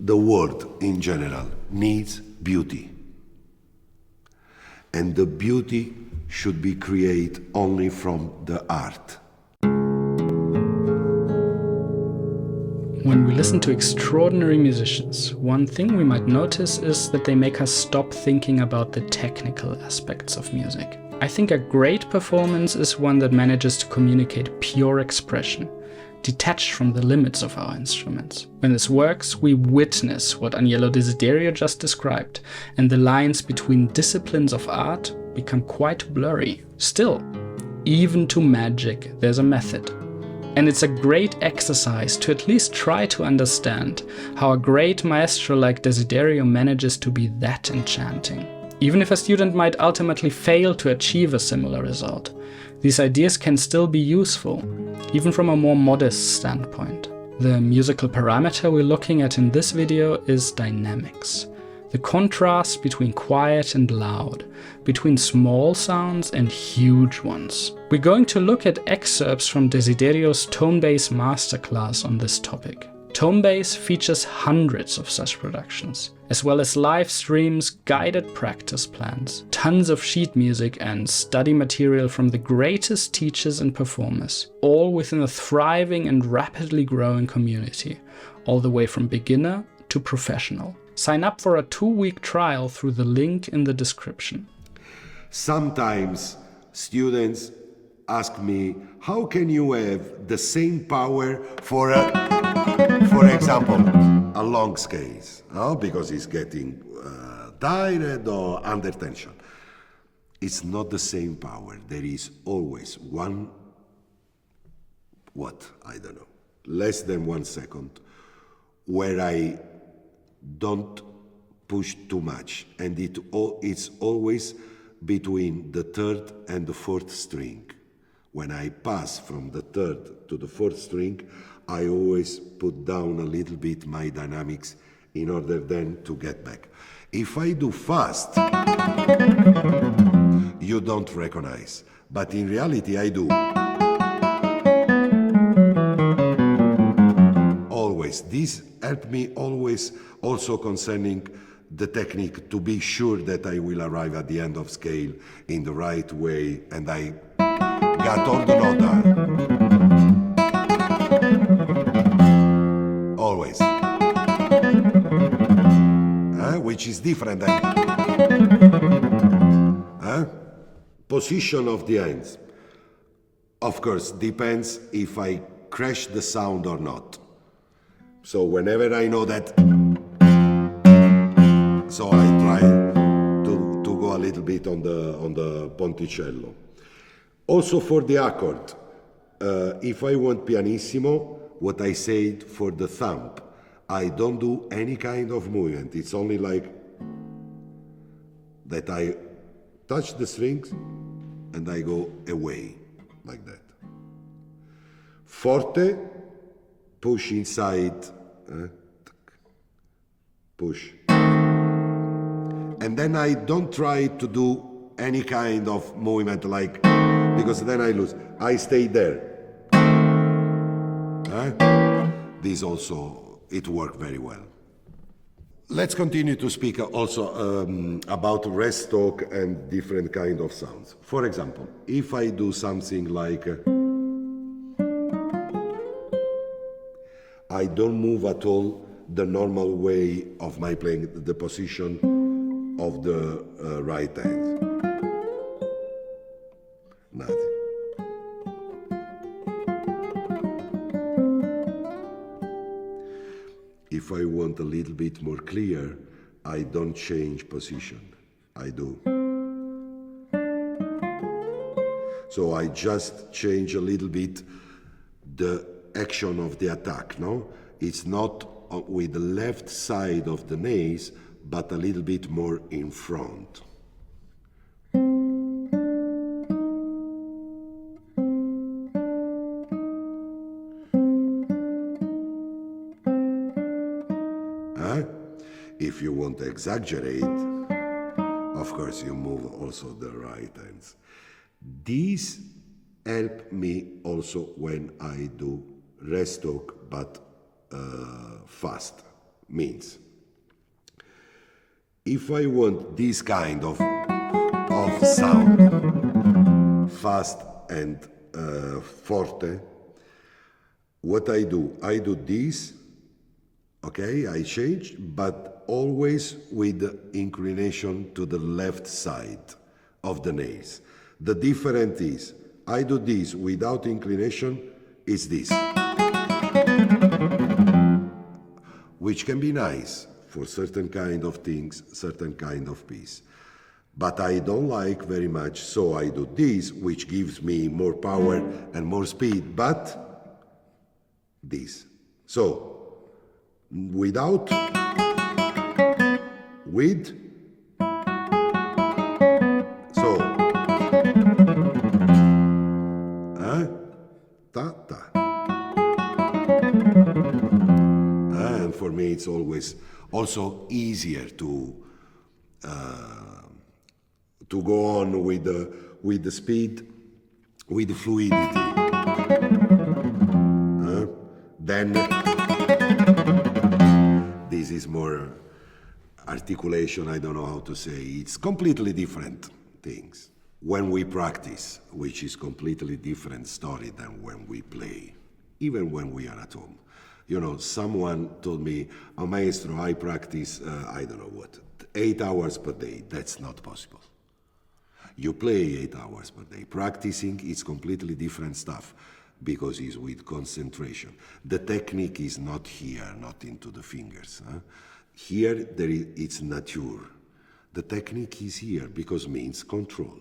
The world in general needs beauty. And the beauty should be created only from the art. When we listen to extraordinary musicians, one thing we might notice is that they make us stop thinking about the technical aspects of music. I think a great performance is one that manages to communicate pure expression, detached from the limits of our instruments. When this works, we witness what Aniello Desiderio just described, and the lines between disciplines of art become quite blurry. Still, even to magic, there's a method. And it's a great exercise to at least try to understand how a great maestro like Desiderio manages to be that enchanting. Even if a student might ultimately fail to achieve a similar result, these ideas can still be useful, even from a more modest standpoint. The musical parameter we're looking at in this video is dynamics. The contrast between quiet and loud, between small sounds and huge ones. We're going to look at excerpts from Desiderio's Tonebase masterclass on this topic. Tonebase features hundreds of such productions, as well as live streams, guided practice plans, tons of sheet music and study material from the greatest teachers and performers, all within a thriving and rapidly growing community, all the way from beginner to professional. Sign up for a 2-week trial through the link in the description. Sometimes students ask me, how can you have the same power for example, a long scale? Because it's getting tired or under tension. It's not the same power. There is always less than 1 second, where I don't push too much, and it's always between the 3rd and the 4th string. When I pass from the 3rd to the 4th string, I always put down a little bit my dynamics in order then to get back. If I do fast, you don't recognize, but in reality I do. Always. This helped me always, also concerning the technique, to be sure that I will arrive at the end of scale in the right way, and I got all the note. Always. Which is different than position of the hands. Of course, depends if I crash the sound or not. So whenever I know that, so I try to go a little bit on the ponticello. Also for the accord, if I want pianissimo, what I said for the thumb, I don't do any kind of movement. It's only like that I touch the strings and I go away, like that. Forte, push inside, push. And then I don't try to do any kind of movement like, because then I lose. I stay there. This also, it worked very well. Let's continue to speak also about rest talk and different kind of sounds. For example, if I do something like, I don't move at all the normal way of my playing, the position of the right hand. Nothing. If I want a little bit more clear, I don't change position. I do. So I just change a little bit the action of the attack, no? It's not with the left side of the nails, but a little bit more in front. If you want to exaggerate, of course you move also the right hands. These help me also when I do rest talk, but fast. Means, if I want this kind of sound, fast and forte, what I do this, okay, I change, but always with the inclination to the left side of the nails. The difference is, I do this without inclination, is this. Which can be nice for certain kind of things, certain kind of piece. But I don't like very much, so I do this, which gives me more power and more speed, but this. So, without, with, so, ta, ta. And for me it's always also easier to go on with the speed, with the fluidity. Then this is more articulation, I don't know how to say. It's completely different things. When we practice, which is completely different story than when we play, even when we are at home. You know, someone told me, oh, maestro, I practice, I don't know what, 8 hours per day. That's not possible. You play 8 hours per day. Practicing is completely different stuff because it's with concentration. The technique is not here, not into the fingers. Here, it's nature. The technique is here because means control.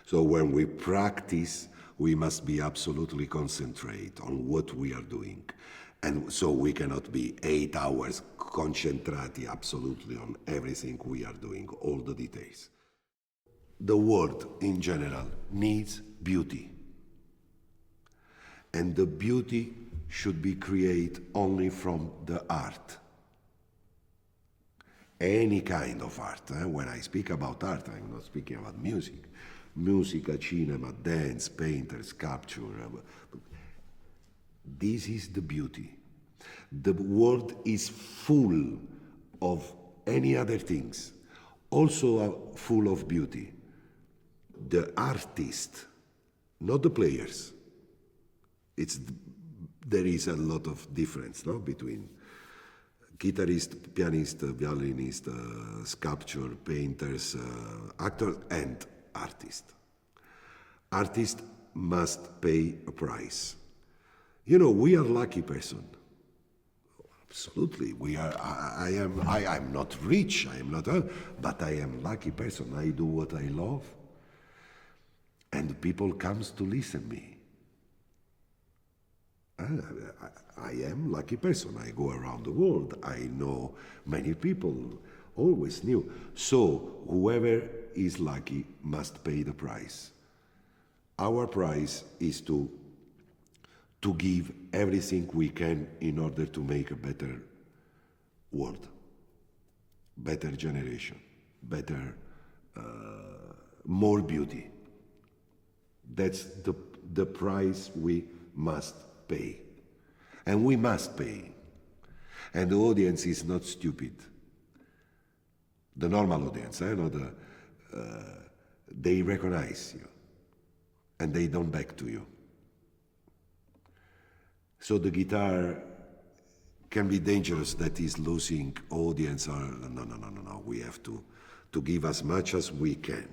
So when we practice, we must be absolutely concentrate on what we are doing. And so we cannot be 8 hours concentrati absolutely on everything we are doing, all the details. The world in general needs beauty. And the beauty should be created only from the art. Any kind of art. When I speak about art, I'm not speaking about music. Music, cinema, dance, painter, sculpture. This is the beauty. The world is full of any other things, also full of beauty. The artist, not the players. There is a lot of difference, no, between guitarist, pianist, violinist, sculpture, painters, actors, and artist. Artist must pay a price. You know, we are lucky person. Absolutely, we are. I am not rich. I am not, but I am lucky person. I do what I love, and people comes to listen me. I am lucky person. I go around the world. I know many people, always new. So whoever is lucky must pay the price. Our price is to give everything we can in order to make a better world, better generation, better, more beauty. That's the price we must pay. And we must pay. And the audience is not stupid. The normal audience, they recognize you. And they don't back to you. So the guitar can be dangerous that is losing audience. No. We have to give as much as we can.